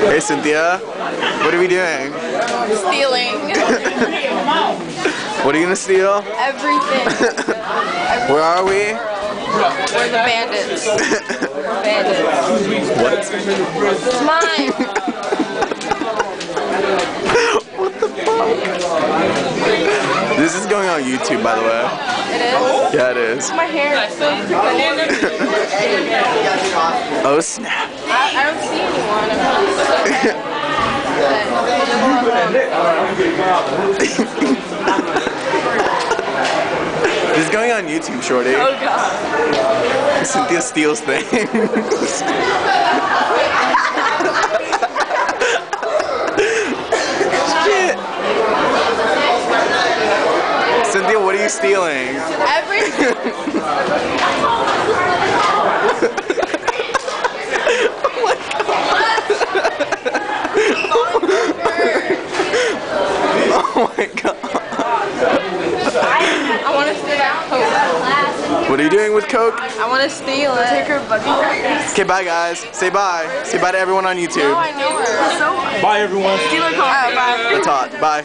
Hey Cynthia, what are we doing? Stealing. What are you gonna steal? Everything. Where are we? We're the bandits. Bandits. What? It's mine. What the fuck? This is going on YouTube, by the way. It is? Yeah, it is. My hair is so pretty. Oh snap. I don't see anyone. This is going on YouTube, shorty. Oh god. Cynthia steals things. Shit. Cynthia, what are you stealing? Everything. Oh my god. I want to steal that Coke. What are you doing with Coke? I want to steal it. Take her buggy. Okay, bye guys. Say bye. Say bye to everyone on YouTube. I know her. Bye, everyone. Steal her Coke. Bye. That's hot. Bye.